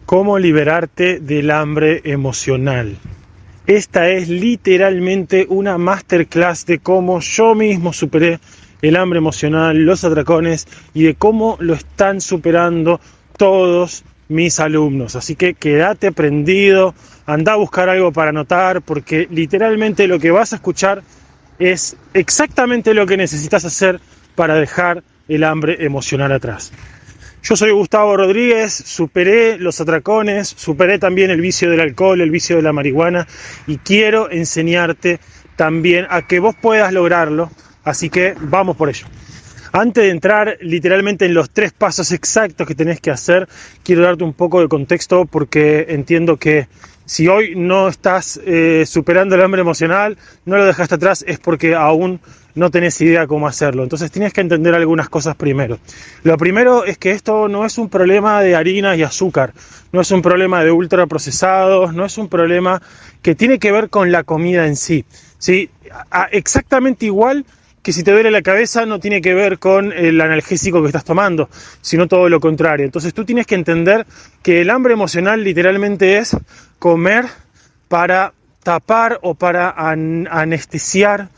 Cómo liberarte del hambre emocional. Esta es literalmente una masterclass de cómo yo mismo superé el hambre emocional, los atracones y de cómo lo están superando todos mis alumnos. Así que quédate prendido, anda a buscar algo para anotar, porque literalmente lo que vas a escuchar es exactamente lo que necesitas hacer para dejar el hambre emocional atrás. Yo soy Gustavo Rodríguez, superé los atracones, superé también el vicio del alcohol, el vicio de la marihuana y quiero enseñarte también a que vos puedas lograrlo, así que vamos por ello. Antes de entrar literalmente en los 3 pasos exactos que tenés que hacer, quiero darte un poco de contexto porque entiendo que si hoy no estás superando el hambre emocional, no lo dejaste atrás, es porque aún no tenés idea cómo hacerlo. Entonces tienes que entender algunas cosas primero. Lo primero es que esto no es un problema de harinas y azúcar, no es un problema de ultraprocesados, no es un problema que tiene que ver con la comida en sí. ¿Sí? Exactamente igual que si te duele la cabeza no tiene que ver con el analgésico que estás tomando, sino todo lo contrario. Entonces tú tienes que entender que el hambre emocional literalmente es comer para tapar o para anestesiar,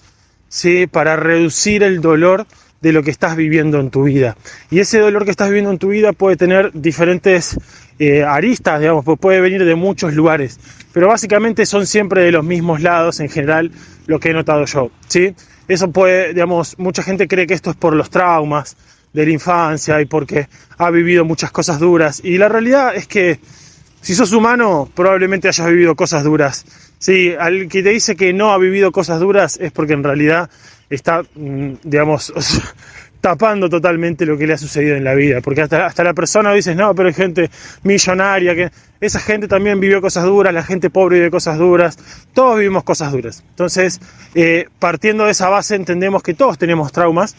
¿sí? Para reducir el dolor de lo que estás viviendo en tu vida. Y ese dolor que estás viviendo en tu vida puede tener diferentes aristas, digamos, puede venir de muchos lugares, pero básicamente son siempre de los mismos lados en general, lo que he notado yo, ¿sí? Eso puede, digamos, mucha gente cree que esto es por los traumas de la infancia y porque ha vivido muchas cosas duras. Y la realidad es que si sos humano, probablemente hayas vivido cosas duras. Sí, al que te dice que no ha vivido cosas duras es porque en realidad está, digamos, tapando totalmente lo que le ha sucedido en la vida. Porque hasta la persona dice, no, pero hay gente millonaria, que esa gente también vivió cosas duras, la gente pobre vive cosas duras, todos vivimos cosas duras. Entonces, partiendo de esa base, entendemos que todos tenemos traumas,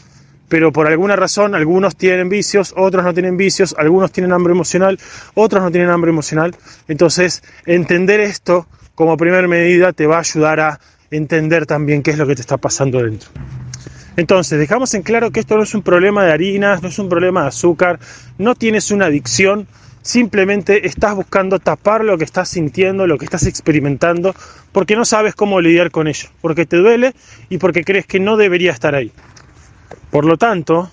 pero por alguna razón algunos tienen vicios, otros no tienen vicios, algunos tienen hambre emocional, otros no tienen hambre emocional. Entonces, entender esto como primera medida te va a ayudar a entender también qué es lo que te está pasando dentro. Entonces, dejamos en claro que esto no es un problema de harinas, no es un problema de azúcar, no tienes una adicción, simplemente estás buscando tapar lo que estás sintiendo, lo que estás experimentando, porque no sabes cómo lidiar con ello, porque te duele y porque crees que no debería estar ahí. Por lo tanto,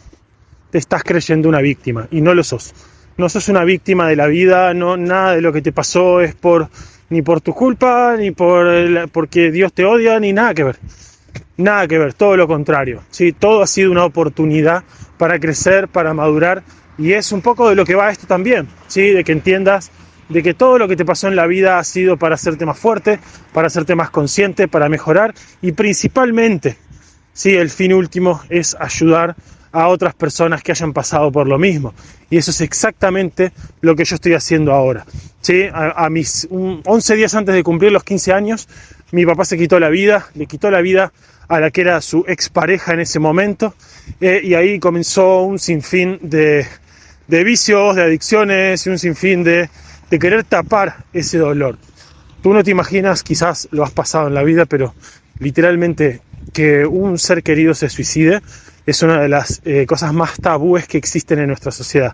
te estás creyendo una víctima y no lo sos. No sos una víctima de la vida, no, nada de lo que te pasó es ni por tu culpa, ni porque Dios te odia, ni nada que ver. Nada que ver, todo lo contrario. ¿Sí? Todo ha sido una oportunidad para crecer, para madurar, y es un poco de lo que va esto también, ¿sí? De que entiendas de que todo lo que te pasó en la vida ha sido para hacerte más fuerte, para hacerte más consciente, para mejorar, y principalmente, ¿sí? El fin último es ayudar a otras personas que hayan pasado por lo mismo. Y eso es exactamente lo que yo estoy haciendo ahora. ¿Sí? A mis 11 días antes de cumplir los 15 años, mi papá se quitó la vida, le quitó la vida a la que era su expareja en ese momento, y ahí comenzó un sinfín de vicios, de adicciones, y un sinfín de querer tapar ese dolor. Tú no te imaginas, quizás lo has pasado en la vida, pero literalmente que un ser querido se suicide es una de las cosas más tabúes que existen en nuestra sociedad.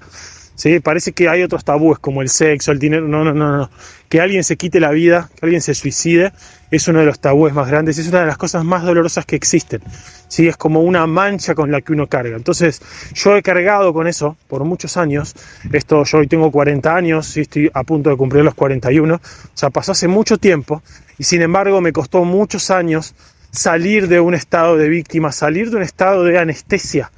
¿Sí? Parece que hay otros tabúes como el sexo, el dinero. No. Que alguien se quite la vida, que alguien se suicide, es uno de los tabúes más grandes, es una de las cosas más dolorosas que existen. ¿Sí? Es como una mancha con la que uno carga. Entonces, yo he cargado con eso por muchos años. Yo hoy tengo 40 años, ¿sí? Estoy a punto de cumplir los 41. O sea, pasó hace mucho tiempo y sin embargo me costó muchos años salir de un estado de víctima, salir de un estado de anestesia,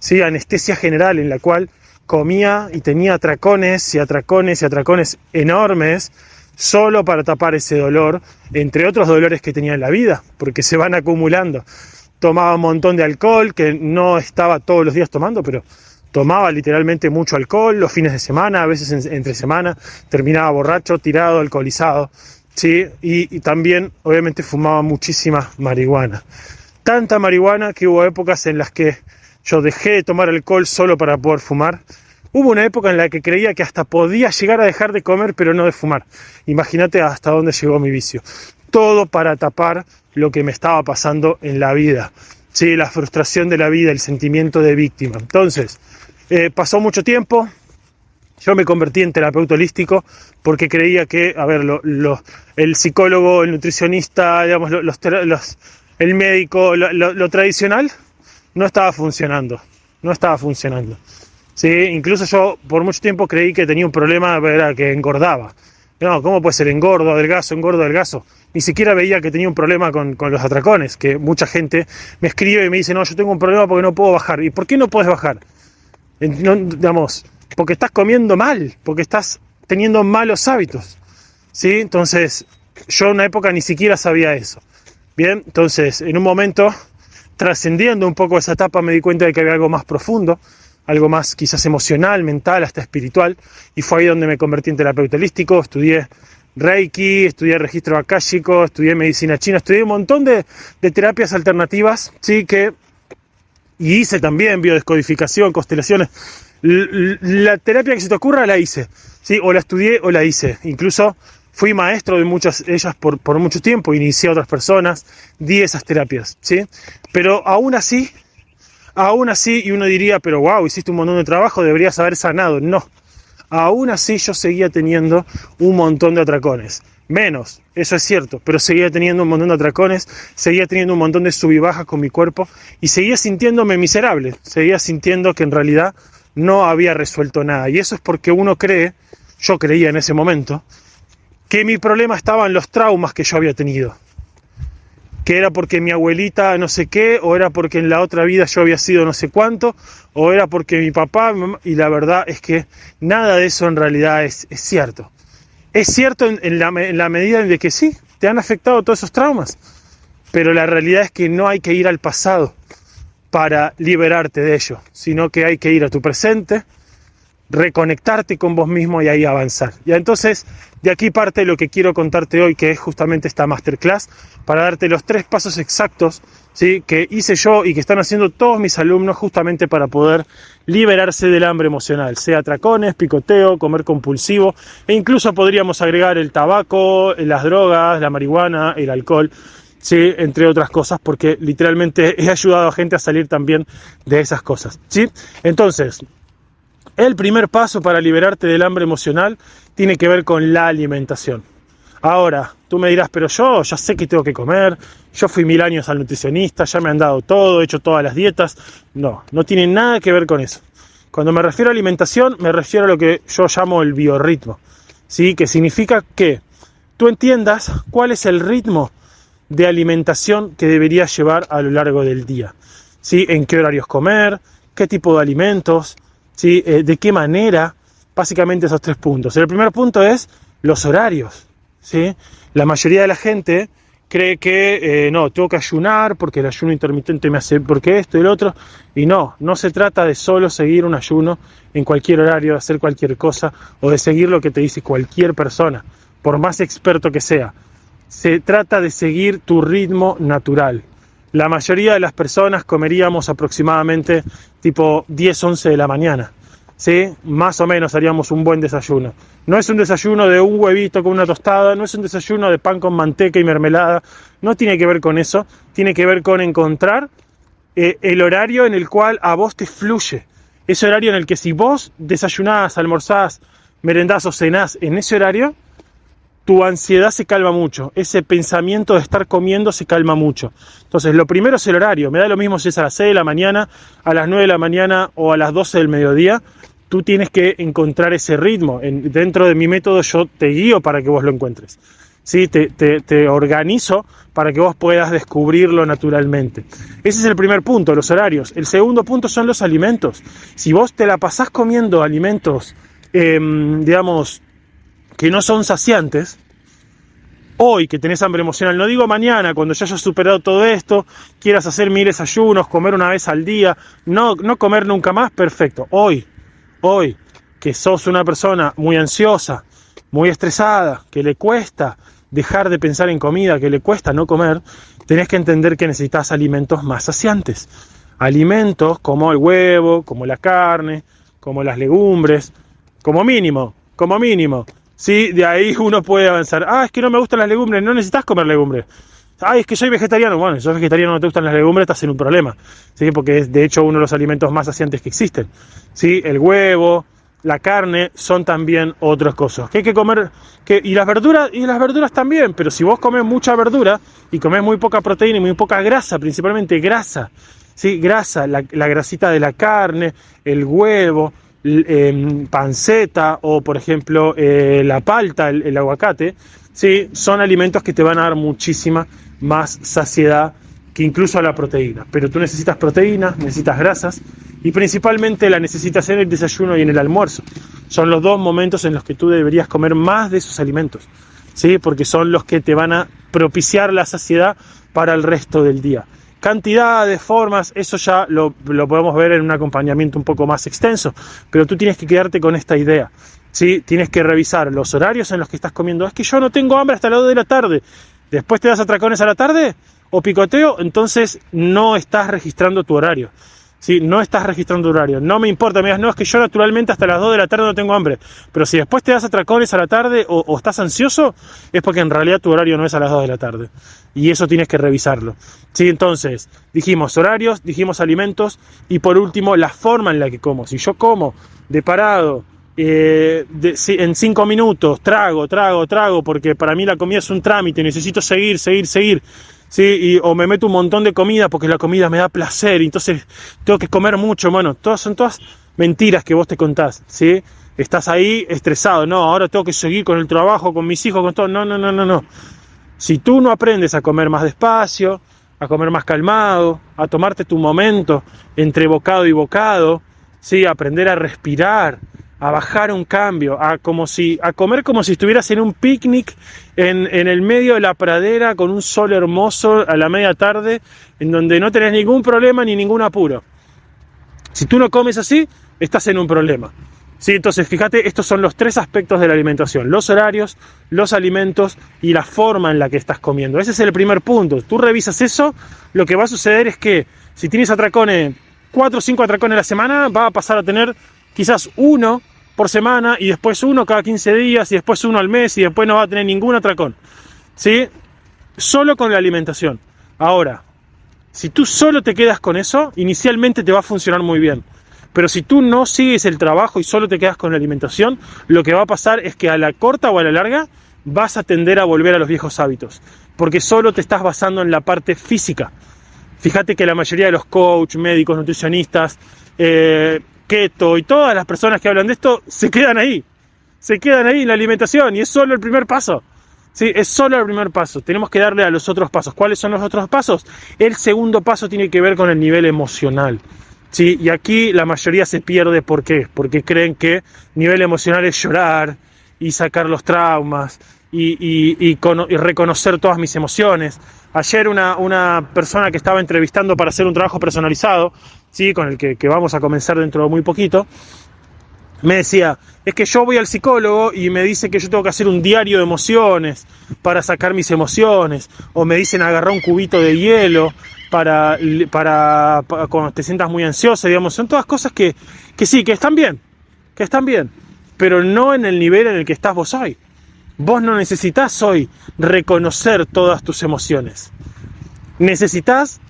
¿sí? Anestesia general en la cual comía y tenía atracones y atracones y atracones enormes solo para tapar ese dolor, entre otros dolores que tenía en la vida, porque se van acumulando. Tomaba un montón de alcohol, que no estaba todos los días tomando, pero tomaba literalmente mucho alcohol los fines de semana, a veces entre semana, terminaba borracho, tirado, alcoholizado, ¿sí? Y también, obviamente, fumaba muchísima marihuana. Tanta marihuana que hubo épocas en las que yo dejé de tomar alcohol solo para poder fumar. Hubo una época en la que creía que hasta podía llegar a dejar de comer, pero no de fumar. Imagínate hasta dónde llegó mi vicio. Todo para tapar lo que me estaba pasando en la vida. Sí, la frustración de la vida, el sentimiento de víctima. Entonces, pasó mucho tiempo, Yo me convertí en terapeuta holístico porque creía que, a ver, el psicólogo, el nutricionista, digamos, el médico, lo tradicional no estaba funcionando. No estaba funcionando. ¿Sí? Incluso yo por mucho tiempo creí que tenía un problema, era que engordaba. No, ¿cómo puede ser engordo, adelgazo? Ni siquiera veía que tenía un problema con los atracones, que mucha gente me escribe y me dice, no, yo tengo un problema porque no puedo bajar. ¿Y por qué no puedes bajar? No, digamos, porque estás comiendo mal, porque estás teniendo malos hábitos, ¿sí? Entonces, yo en una época ni siquiera sabía eso. Bien, entonces, en un momento, trascendiendo un poco esa etapa, me di cuenta de que había algo más profundo, algo más quizás emocional, mental, hasta espiritual, y fue ahí donde me convertí en terapeuta holístico. Estudié Reiki, estudié registro akáshico, estudié medicina china, estudié un montón de terapias alternativas, ¿sí? Y hice también biodescodificación, constelaciones. La terapia que se te ocurra la hice, ¿sí? O la estudié o la hice. Incluso fui maestro de muchas de ellas por mucho tiempo, inicié a otras personas, di esas terapias, ¿sí? Pero aún así, y uno diría, pero wow, hiciste un montón de trabajo, deberías haber sanado. No, aún así yo seguía teniendo un montón de atracones. Menos, eso es cierto, pero seguía teniendo un montón de atracones, seguía teniendo un montón de sub y bajas con mi cuerpo y seguía sintiéndome miserable, seguía sintiendo que en realidad no había resuelto nada. Y eso es porque uno cree, yo creía en ese momento, que mi problema estaba en los traumas que yo había tenido. Que era porque mi abuelita no sé qué, o era porque en la otra vida yo había sido no sé cuánto, o era porque mi papá, y la verdad es que nada de eso en realidad es cierto. Es cierto en la medida en que sí, te han afectado todos esos traumas, pero la realidad es que no hay que ir al pasado para liberarte de ello, sino que hay que ir a tu presente, reconectarte con vos mismo y ahí avanzar. Y entonces, de aquí parte lo que quiero contarte hoy, que es justamente esta masterclass, para darte los 3 pasos exactos, ¿sí? Que hice yo y que están haciendo todos mis alumnos justamente para poder liberarse del hambre emocional, sea atracones, picoteo, comer compulsivo, e incluso podríamos agregar el tabaco, las drogas, la marihuana, el alcohol, ¿sí? Entre otras cosas, porque literalmente he ayudado a gente a salir también de esas cosas, ¿sí? Entonces, el primer paso para liberarte del hambre emocional tiene que ver con la alimentación. Ahora, tú me dirás, pero yo ya sé que tengo que comer, yo fui 1000 años al nutricionista, ya me han dado todo, he hecho todas las dietas. No tiene nada que ver con eso. Cuando me refiero a alimentación, me refiero a lo que yo llamo el biorritmo, ¿sí? Que significa que tú entiendas cuál es el ritmo de alimentación que deberías llevar a lo largo del día, ¿sí? En qué horarios comer, qué tipo de alimentos, ¿sí? De qué manera, básicamente esos 3 puntos. El primer punto es los horarios, ¿sí? La mayoría de la gente cree que no, tengo que ayunar porque el ayuno intermitente me hace, porque esto y el otro, y no se trata de solo seguir un ayuno en cualquier horario, de hacer cualquier cosa, o de seguir lo que te dice cualquier persona, por más experto que sea. Se trata de seguir tu ritmo natural. La mayoría de las personas comeríamos aproximadamente tipo 10, 11 de la mañana, ¿sí? Más o menos haríamos un buen desayuno. No es un desayuno de un huevito con una tostada, no es un desayuno de pan con manteca y mermelada, no tiene que ver con eso, tiene que ver con encontrar el horario en el cual a vos te fluye. Ese horario en el que si vos desayunás, almorzás, merendás o cenás en ese horario, tu ansiedad se calma mucho, ese pensamiento de estar comiendo se calma mucho. Entonces, lo primero es el horario. Me da lo mismo si es a las 6 de la mañana, a las 9 de la mañana o a las 12 del mediodía. Tú tienes que encontrar ese ritmo. Dentro de mi método yo te guío para que vos lo encuentres, ¿sí? Te organizo para que vos puedas descubrirlo naturalmente. Ese es el primer punto, los horarios. El segundo punto son los alimentos. Si vos te la pasás comiendo alimentos, digamos, que no son saciantes, hoy que tenés hambre emocional, no digo mañana, cuando ya hayas superado todo esto, quieras hacer 1000 desayunos, comer una vez al día, no comer nunca más, perfecto. Hoy, que sos una persona muy ansiosa, muy estresada, que le cuesta dejar de pensar en comida, que le cuesta no comer, tenés que entender que necesitas alimentos más saciantes. Alimentos como el huevo, como la carne, como las legumbres, como mínimo. Sí, de ahí uno puede avanzar. Es que no me gustan las legumbres, no necesitas comer legumbres. Es que soy vegetariano. Bueno, si sos vegetariano no te gustan las legumbres, estás en un problema, ¿sí? Porque es de hecho uno de los alimentos más saciantes que existen, ¿sí? El huevo, la carne son también otras cosas. Que hay que comer, y las verduras también, pero si vos comes mucha verdura y comes muy poca proteína y muy poca grasa, principalmente grasa, ¿sí? Grasa, la grasita de la carne, el huevo, panceta o por ejemplo la palta, el aguacate, ¿sí? Son alimentos que te van a dar muchísima más saciedad que incluso a la proteína. Pero tú necesitas proteínas, necesitas grasas y principalmente la necesitas en el desayuno y en el almuerzo. Son los dos momentos en los que tú deberías comer más de esos alimentos, ¿sí? Porque son los que te van a propiciar la saciedad para el resto del día. Cantidades, formas, eso ya lo podemos ver en un acompañamiento un poco más extenso, pero tú tienes que quedarte con esta idea, ¿sí? Tienes que revisar los horarios en los que estás comiendo. Es que yo no tengo hambre hasta las 2 de la tarde. Después te das atracones a la tarde o picoteo, entonces no estás registrando tu horario. ¿Sí? No estás registrando horario. No me importa, me digas, no, es que yo naturalmente hasta las 2 de la tarde no tengo hambre. Pero si después te das atracones a la tarde o estás ansioso, es porque en realidad tu horario no es a las 2 de la tarde. Y eso tienes que revisarlo. ¿Sí? Entonces, dijimos horarios, dijimos alimentos y por último, la forma en la que como. Si yo como de parado, en 5 minutos, trago, porque para mí la comida es un trámite, necesito seguir. ¿Sí? O me meto un montón de comida porque la comida me da placer, entonces tengo que comer mucho. Bueno, son todas mentiras que vos te contás, ¿sí? Estás ahí estresado, no, ahora tengo que seguir con el trabajo, con mis hijos, con todo. No. Si tú no aprendes a comer más despacio, a comer más calmado, a tomarte tu momento entre bocado y bocado, ¿sí? A aprender a respirar, a bajar un cambio, a comer como si estuvieras en un picnic en el medio de la pradera con un sol hermoso a la media tarde, en donde no tenés ningún problema ni ningún apuro. Si tú no comes así, estás en un problema. ¿Sí? Entonces, fíjate, estos son los 3 aspectos de la alimentación: los horarios, los alimentos y la forma en la que estás comiendo. Ese es el primer punto. Tú revisas eso, lo que va a suceder es que si tienes atracones, 4 o 5 atracones a la semana, va a pasar a tener quizás 1 por semana y después 1 cada 15 días y después 1 al mes y después no va a tener ningún atracón, ¿sí? Solo con la alimentación. Ahora, si tú solo te quedas con eso, inicialmente te va a funcionar muy bien. Pero si tú no sigues el trabajo y solo te quedas con la alimentación, lo que va a pasar es que a la corta o a la larga vas a tender a volver a los viejos hábitos, porque solo te estás basando en la parte física. Fíjate que la mayoría de los coaches, médicos, nutricionistas, keto y todas las personas que hablan de esto se quedan ahí en la alimentación y es solo el primer paso. Sí, es solo el primer paso. Tenemos que darle a los otros pasos. ¿Cuáles son los otros pasos? El segundo paso tiene que ver con el nivel emocional. Sí, y aquí la mayoría se pierde. ¿Por qué? Porque creen que nivel emocional es llorar y sacar los traumas y reconocer todas mis emociones. Ayer una persona que estaba entrevistando para hacer un trabajo personalizado, ¿sí? Con el que vamos a comenzar dentro de muy poquito, me decía, es que yo voy al psicólogo y me dice que yo tengo que hacer un diario de emociones para sacar mis emociones, o me dicen agarrar un cubito de hielo para cuando te sientas muy ansioso, digamos. Son todas cosas que sí, que están bien, pero no en el nivel en el que estás vos hoy. Vos no necesitas hoy reconocer todas tus emociones. Necesitas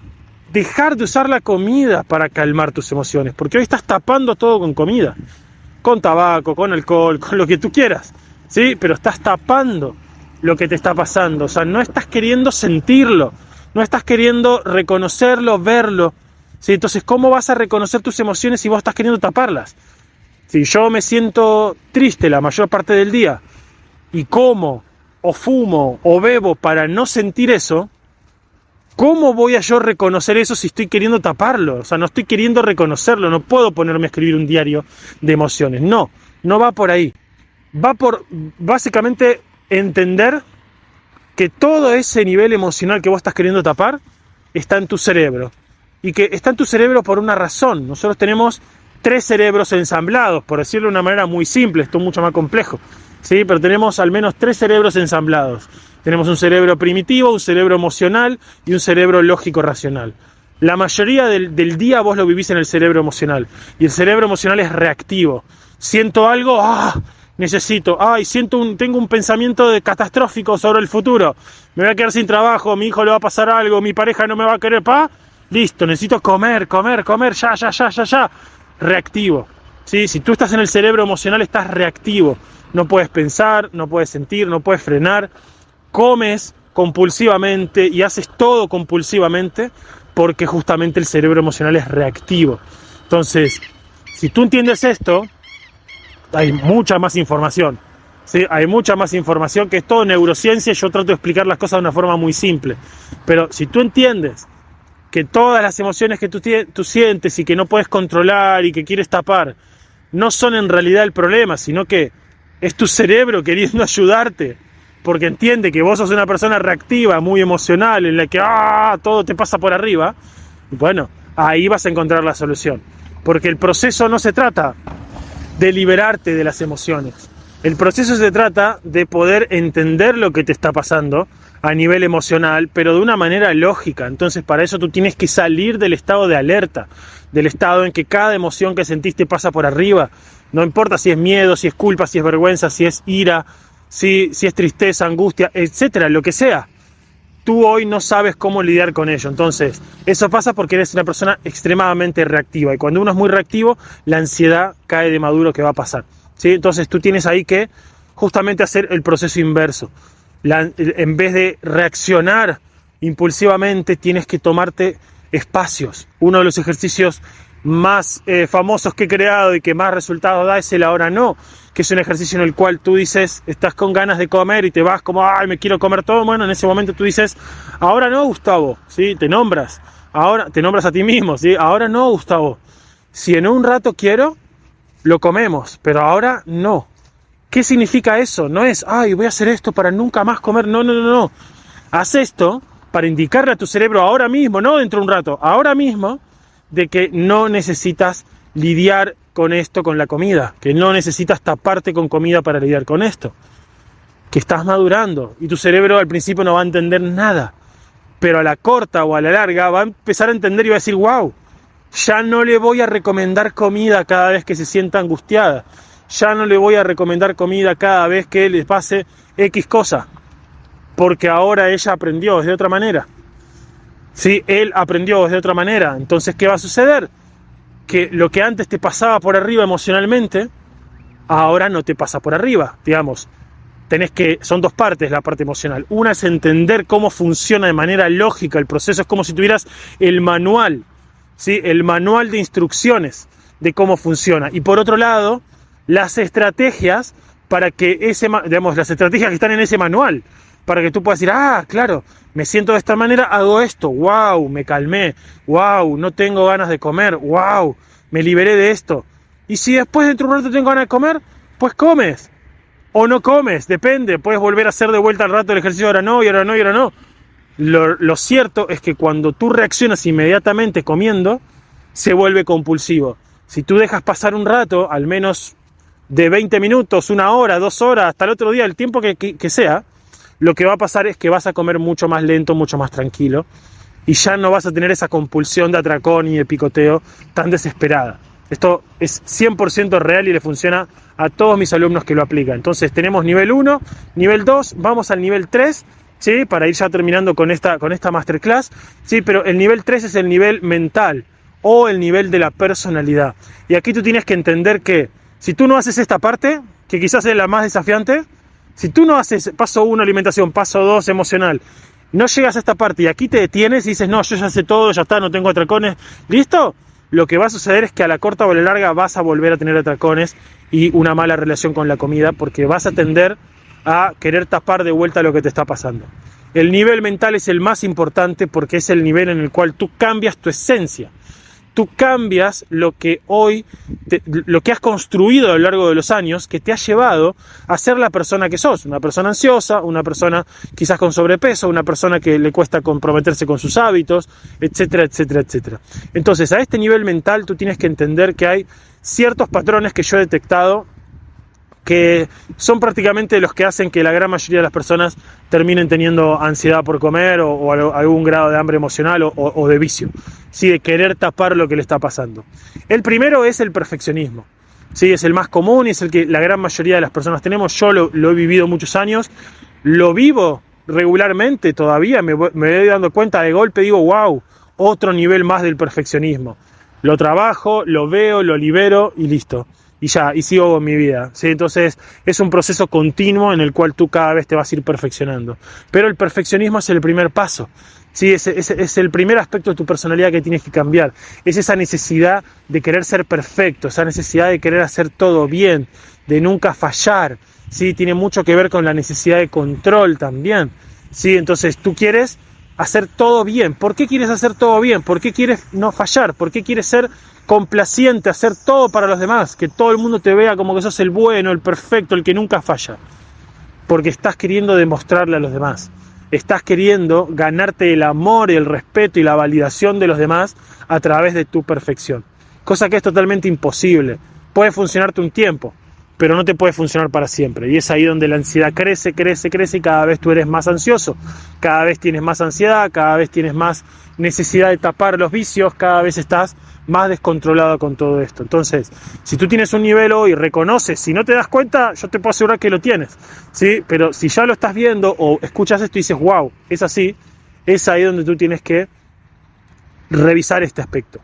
dejar de usar la comida para calmar tus emociones, porque hoy estás tapando todo con comida, con tabaco, con alcohol, con lo que tú quieras, ¿sí? Pero estás tapando lo que te está pasando. O sea, no estás queriendo sentirlo, no estás queriendo reconocerlo, verlo, ¿sí? Entonces, ¿cómo vas a reconocer tus emociones si vos estás queriendo taparlas? Si yo me siento triste la mayor parte del día y como, o fumo, o bebo para no sentir eso, ¿cómo voy a yo reconocer eso si estoy queriendo taparlo? O sea, no estoy queriendo reconocerlo, no puedo ponerme a escribir un diario de emociones. No va por ahí. Va por, básicamente, entender que todo ese nivel emocional que vos estás queriendo tapar está en tu cerebro. Y que está en tu cerebro por una razón. Nosotros tenemos 3 cerebros ensamblados, por decirlo de una manera muy simple, esto es mucho más complejo, ¿sí? Pero tenemos al menos 3 cerebros ensamblados. Tenemos un cerebro primitivo, un cerebro emocional y un cerebro lógico-racional. La mayoría del día vos lo vivís en el cerebro emocional. Y el cerebro emocional es reactivo. Siento algo, necesito, tengo un pensamiento catastrófico sobre el futuro. Me voy a quedar sin trabajo, mi hijo le va a pasar algo, mi pareja no me va a querer, listo, necesito comer, ya. Reactivo. ¿sí? Si tú estás en el cerebro emocional, estás reactivo. No puedes pensar, no puedes sentir, no puedes frenar. Comes compulsivamente y haces todo compulsivamente porque justamente el cerebro emocional es reactivo. Entonces, si tú entiendes esto, hay mucha más información. ¿Sí? Hay mucha más información, que es todo neurociencia. Yo trato de explicar las cosas de una forma muy simple. Pero si tú entiendes que todas las emociones que tú sientes y que no puedes controlar y que quieres tapar, no son en realidad el problema, sino que es tu cerebro queriendo ayudarte, porque entiende que vos sos una persona reactiva, muy emocional, en la que todo te pasa por arriba, bueno, ahí vas a encontrar la solución. Porque el proceso no se trata de liberarte de las emociones. El proceso se trata de poder entender lo que te está pasando a nivel emocional, pero de una manera lógica. Entonces, para eso tú tienes que salir del estado de alerta, del estado en que cada emoción que sentiste pasa por arriba. No importa si es miedo, si es culpa, si es vergüenza, si es ira, si es tristeza, angustia, etcétera, lo que sea. Tú hoy no sabes cómo lidiar con ello. Entonces, eso pasa porque eres una persona extremadamente reactiva. Y cuando uno es muy reactivo, la ansiedad cae de maduro que va a pasar. ¿Sí? Entonces, tú tienes ahí que justamente hacer el proceso inverso. En vez de reaccionar impulsivamente, tienes que tomarte espacios. Uno de los ejercicios más famosos que he creado y que más resultados da es el ahora no, que es un ejercicio en el cual tú dices, estás con ganas de comer y te vas como, ay, me quiero comer todo. Bueno, en ese momento tú dices, ahora no, Gustavo, ¿sí? Te nombras a ti mismo, ¿sí? Ahora no, Gustavo, si en un rato quiero, lo comemos, pero ahora no. ¿Qué significa eso? No es, ay, voy a hacer esto para nunca más comer. No. Haz esto para indicarle a tu cerebro ahora mismo, no dentro de un rato, ahora mismo, de que no necesitas lidiar con esto, con la comida, que no necesitas taparte con comida para lidiar con esto, que estás madurando y tu cerebro al principio no va a entender nada, pero a la corta o a la larga va a empezar a entender y va a decir, wow, ya no le voy a recomendar comida cada vez que se sienta angustiada, ya no le voy a recomendar comida cada vez que le pase X cosa, porque ahora ella aprendió de otra manera. Sí, él aprendió de otra manera. Entonces, ¿qué va a suceder? Que lo que antes te pasaba por arriba emocionalmente, ahora no te pasa por arriba. Digamos, son dos partes la parte emocional. Una es entender cómo funciona de manera lógica el proceso. Es como si tuvieras el manual, ¿sí? El manual de instrucciones de cómo funciona. Y por otro lado, las estrategias para que las estrategias que están en ese manual, para que tú puedas decir, claro, me siento de esta manera, hago esto, wow, me calmé, wow, no tengo ganas de comer, wow, me liberé de esto. Y si después dentro de un rato tengo ganas de comer, pues comes, o no comes, depende, puedes volver a hacer de vuelta al rato el ejercicio, ahora no, y ahora no, y ahora no. Lo cierto es que cuando tú reaccionas inmediatamente comiendo, se vuelve compulsivo. Si tú dejas pasar un rato, al menos de 20 minutos, 1 hora, 2 horas, hasta el otro día, el tiempo que sea, lo que va a pasar es que vas a comer mucho más lento, mucho más tranquilo, y ya no vas a tener esa compulsión de atracón y de picoteo tan desesperada. Esto es 100% real y le funciona a todos mis alumnos que lo aplican. Entonces tenemos nivel 1, nivel 2, vamos al nivel 3, ¿sí? Para ir ya terminando con esta masterclass, ¿sí? Pero el nivel 3 es el nivel mental o el nivel de la personalidad. Y aquí tú tienes que entender que si tú no haces esta parte, que quizás es la más desafiante, si tú no haces paso 1 alimentación, paso 2 emocional, no llegas a esta parte y aquí te detienes y dices, no, yo ya sé todo, ya está, no tengo atracones, ¿listo? Lo que va a suceder es que a la corta o a la larga vas a volver a tener atracones y una mala relación con la comida, porque vas a tender a querer tapar de vuelta lo que te está pasando. El nivel mental es el más importante porque es el nivel en el cual tú cambias tu esencia. Tú cambias lo que has construido a lo largo de los años, que te ha llevado a ser la persona que sos. Una persona ansiosa, una persona quizás con sobrepeso, una persona que le cuesta comprometerse con sus hábitos, etcétera, etcétera, etcétera. Entonces, a este nivel mental tú tienes que entender que hay ciertos patrones que yo he detectado que son prácticamente los que hacen que la gran mayoría de las personas terminen teniendo ansiedad por comer o algún grado de hambre emocional o de vicio, ¿sí? De querer tapar lo que le está pasando. El primero es el perfeccionismo, ¿sí? Es el más común y es el que la gran mayoría de las personas tenemos. Yo lo he vivido muchos años, lo vivo regularmente todavía, me voy dando cuenta de golpe, digo, wow, otro nivel más del perfeccionismo. Lo trabajo, lo veo, lo libero y listo. Y ya, y sigo con mi vida, ¿sí? Entonces es un proceso continuo en el cual tú cada vez te vas a ir perfeccionando. Pero el perfeccionismo es el primer paso, ¿sí? Es el primer aspecto de tu personalidad que tienes que cambiar. Es esa necesidad de querer ser perfecto, esa necesidad de querer hacer todo bien, de nunca fallar, ¿sí? Tiene mucho que ver con la necesidad de control también, ¿sí? Entonces tú quieres hacer todo bien. ¿Por qué quieres hacer todo bien? ¿Por qué quieres no fallar? ¿Por qué quieres ser complaciente, hacer todo para los demás? Que todo el mundo te vea como que sos el bueno, el perfecto, el que nunca falla. Porque estás queriendo demostrarle a los demás. Estás queriendo ganarte el amor y el respeto y la validación de los demás a través de tu perfección. Cosa que es totalmente imposible. Puede funcionarte un tiempo, pero no te puede funcionar para siempre. Y es ahí donde la ansiedad crece, crece, crece y cada vez tú eres más ansioso. Cada vez tienes más ansiedad, cada vez tienes más necesidad de tapar los vicios, cada vez estás más descontrolado con todo esto. Entonces, si tú tienes un nivel hoy, reconoces, si no te das cuenta, yo te puedo asegurar que lo tienes, ¿sí? Pero si ya lo estás viendo o escuchas esto y dices, wow, es así, es ahí donde tú tienes que revisar este aspecto.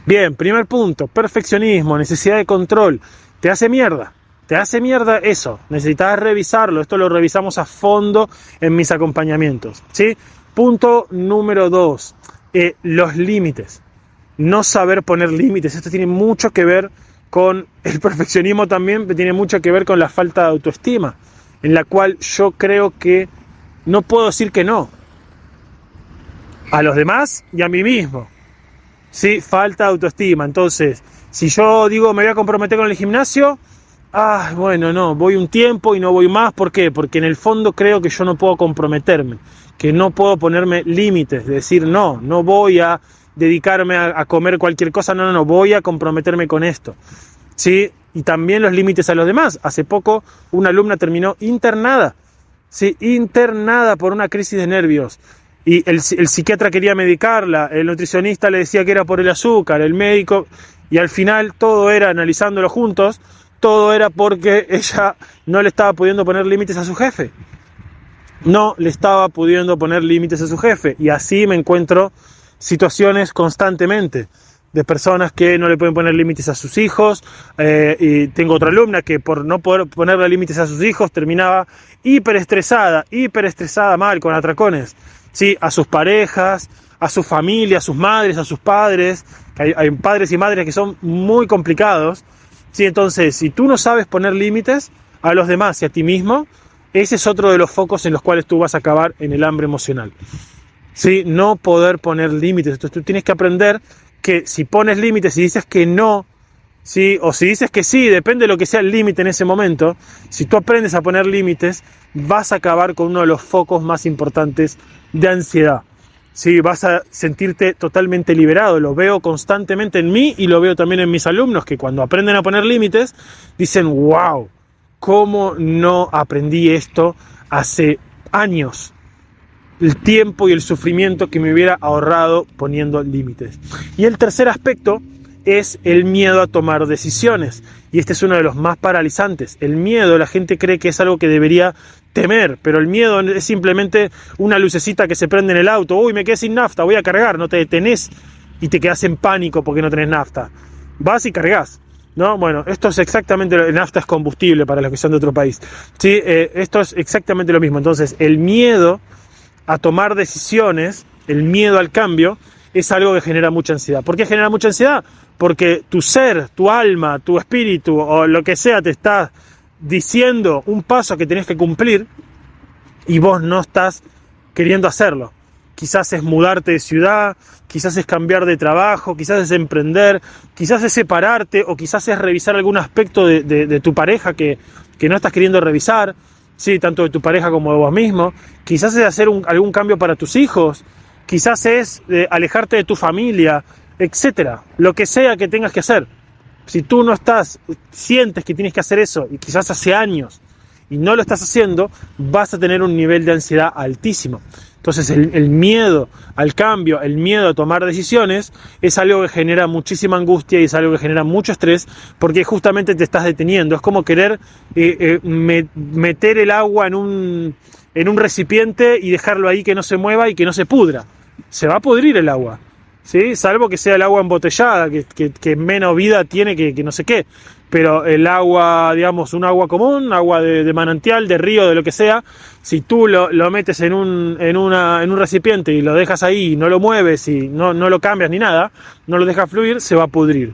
Bien, primer punto, perfeccionismo, necesidad de control. Te hace mierda eso, necesitas revisarlo, esto lo revisamos a fondo en mis acompañamientos, ¿sí? Punto número 2, los límites, no saber poner límites, esto tiene mucho que ver con el perfeccionismo también, tiene mucho que ver con la falta de autoestima, en la cual yo creo que no puedo decir que no, a los demás y a mí mismo, ¿sí? Falta de autoestima, entonces... Si yo digo me voy a comprometer con el gimnasio, bueno, no, voy un tiempo y no voy más. ¿Por qué? Porque en el fondo creo que yo no puedo comprometerme, que no puedo ponerme límites, de decir no voy a dedicarme a comer cualquier cosa, no, voy a comprometerme con esto, ¿sí? Y también los límites a los demás. Hace poco una alumna terminó internada, ¿sí? Internada por una crisis de nervios. Y el psiquiatra quería medicarla, el nutricionista le decía que era por el azúcar, el médico... Y al final todo era, analizándolo juntos, todo era porque ella no le estaba pudiendo poner límites a su jefe. No le estaba pudiendo poner límites a su jefe. Y así me encuentro situaciones constantemente de personas que no le pueden poner límites a sus hijos. Y tengo otra alumna que por no poder ponerle límites a sus hijos terminaba hiperestresada mal, con atracones, ¿sí? A sus parejas, a su familia, a sus madres, a sus padres. Hay padres y madres que son muy complicados, ¿sí? Entonces, si tú no sabes poner límites a los demás y a ti mismo, ese es otro de los focos en los cuales tú vas a acabar en el hambre emocional, ¿sí? No poder poner límites. Entonces tú tienes que aprender que si pones límites y dices que no, ¿sí? O si dices que sí, depende de lo que sea el límite en ese momento, si tú aprendes a poner límites, vas a acabar con uno de los focos más importantes de ansiedad. Sí, vas a sentirte totalmente liberado. Lo veo constantemente en mí y lo veo también en mis alumnos, que cuando aprenden a poner límites dicen, wow, ¿cómo no aprendí esto hace años? El tiempo y el sufrimiento que me hubiera ahorrado poniendo límites. Y el tercer aspecto es el miedo a tomar decisiones. Y este es uno de los más paralizantes. El miedo, la gente cree que es algo que debería temer, pero el miedo es simplemente una lucecita que se prende en el auto. Uy, me quedé sin nafta, voy a cargar. No te detenés y te quedás en pánico porque no tenés nafta. Vas y cargas, ¿no? Bueno, esto es exactamente, nafta es combustible para los que son de otro país, ¿sí? Esto es exactamente lo mismo. Entonces, el miedo a tomar decisiones, el miedo al cambio, es algo que genera mucha ansiedad. ¿Por qué genera mucha ansiedad? Porque tu ser, tu alma, tu espíritu o lo que sea te está diciendo un paso que tenés que cumplir y vos no estás queriendo hacerlo. Quizás es mudarte de ciudad, quizás es cambiar de trabajo, quizás es emprender, quizás es separarte o quizás es revisar algún aspecto de tu pareja que no estás queriendo revisar, ¿sí? Tanto de tu pareja como de vos mismo. Quizás es hacer algún cambio para tus hijos, quizás es alejarte de tu familia, etcétera. Lo que sea que tengas que hacer. Si tú no sientes que tienes que hacer eso, y quizás hace años, y no lo estás haciendo, vas a tener un nivel de ansiedad altísimo. Entonces el miedo al cambio, el miedo a tomar decisiones, es algo que genera muchísima angustia y es algo que genera mucho estrés, porque justamente te estás deteniendo. Es como querer meter el agua en un recipiente y dejarlo ahí que no se mueva y que no se pudra. Se va a pudrir el agua. ¿sí? Salvo que sea el agua embotellada, que menos vida tiene que no sé qué. Pero el agua, digamos, un agua común, agua de manantial, de río, de lo que sea, si tú lo metes en un recipiente y lo dejas ahí y no lo mueves y no lo cambias ni nada, no lo dejas fluir, se va a pudrir,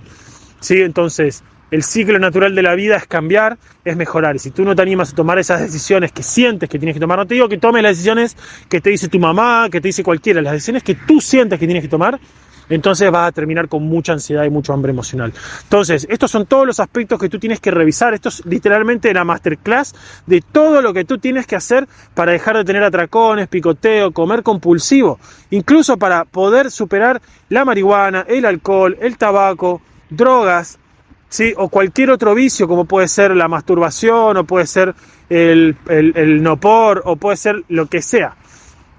¿sí? Entonces, el ciclo natural de la vida es cambiar, es mejorar. Y si tú no te animas a tomar esas decisiones que sientes que tienes que tomar, no te digo que tomes las decisiones que te dice tu mamá, que te dice cualquiera, las decisiones que tú sientes que tienes que tomar, entonces vas a terminar con mucha ansiedad y mucho hambre emocional. Entonces, estos son todos los aspectos que tú tienes que revisar. Esto es literalmente la masterclass de todo lo que tú tienes que hacer para dejar de tener atracones, picoteo, comer compulsivo, incluso para poder superar la marihuana, el alcohol, el tabaco, drogas, ¿sí? O cualquier otro vicio, como puede ser la masturbación, o puede ser el no por, o puede ser lo que sea,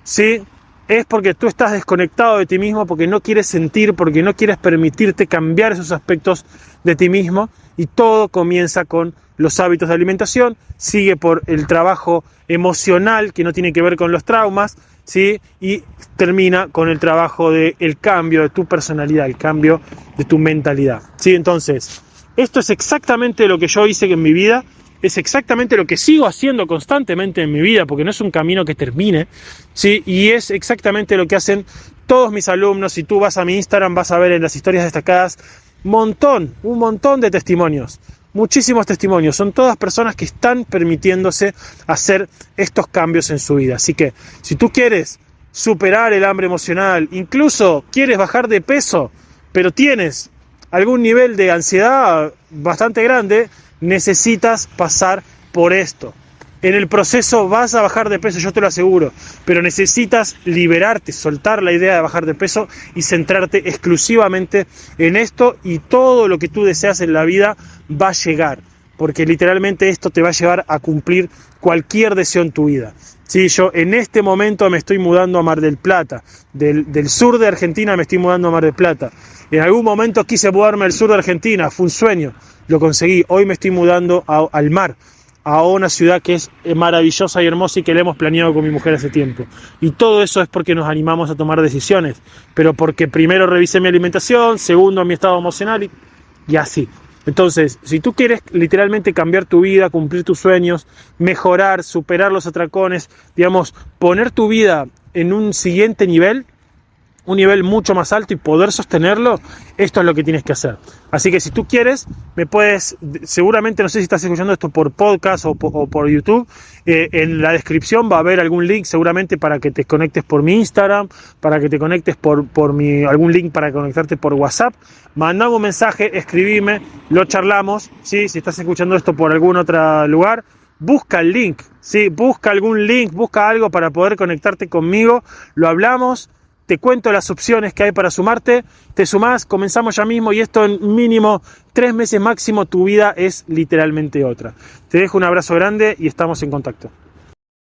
¿sí? Es porque tú estás desconectado de ti mismo, porque no quieres sentir, porque no quieres permitirte cambiar esos aspectos de ti mismo, y todo comienza con los hábitos de alimentación, sigue por el trabajo emocional que no tiene que ver con los traumas, ¿sí? Y termina con el trabajo del cambio de tu personalidad, el cambio de tu mentalidad, ¿sí? Entonces, esto es exactamente lo que yo hice en mi vida, es exactamente lo que sigo haciendo constantemente en mi vida, porque no es un camino que termine, ¿sí? Y es exactamente lo que hacen todos mis alumnos. Si tú vas a mi Instagram, vas a ver en las historias destacadas un montón de testimonios, muchísimos testimonios. Son todas personas que están permitiéndose hacer estos cambios en su vida. Así que, si tú quieres superar el hambre emocional, incluso quieres bajar de peso, pero tienes algún nivel de ansiedad bastante grande, necesitas pasar por esto. En el proceso vas a bajar de peso, yo te lo aseguro, pero necesitas liberarte, soltar la idea de bajar de peso y centrarte exclusivamente en esto, y todo lo que tú deseas en la vida va a llegar, porque literalmente esto te va a llevar a cumplir cualquier deseo en tu vida. Sí, yo en este momento me estoy mudando a Mar del Plata, del sur de Argentina me estoy mudando a Mar del Plata. En algún momento quise mudarme al sur de Argentina, fue un sueño, lo conseguí. Hoy me estoy mudando al mar, a una ciudad que es maravillosa y hermosa y que la hemos planeado con mi mujer hace tiempo. Y todo eso es porque nos animamos a tomar decisiones, pero porque primero revisé mi alimentación, segundo mi estado emocional y así. Entonces, si tú quieres literalmente cambiar tu vida, cumplir tus sueños, mejorar, superar los atracones, digamos, poner tu vida en un siguiente nivel, un nivel mucho más alto, y poder sostenerlo, esto es lo que tienes que hacer. Así que si tú quieres, me puedes, seguramente, no sé si estás escuchando esto por podcast o por YouTube, en la descripción va a haber algún link seguramente para que te conectes por mi Instagram, para que te conectes por algún link para conectarte por WhatsApp. Mandame un mensaje, escribime, lo charlamos, ¿sí? Si estás escuchando esto por algún otro lugar, busca el link, ¿sí? Busca algún link, busca algo para poder conectarte conmigo, lo hablamos. Te cuento las opciones que hay para sumarte, te sumás, comenzamos ya mismo, y esto en mínimo 3 meses máximo, tu vida es literalmente otra. Te dejo un abrazo grande y estamos en contacto.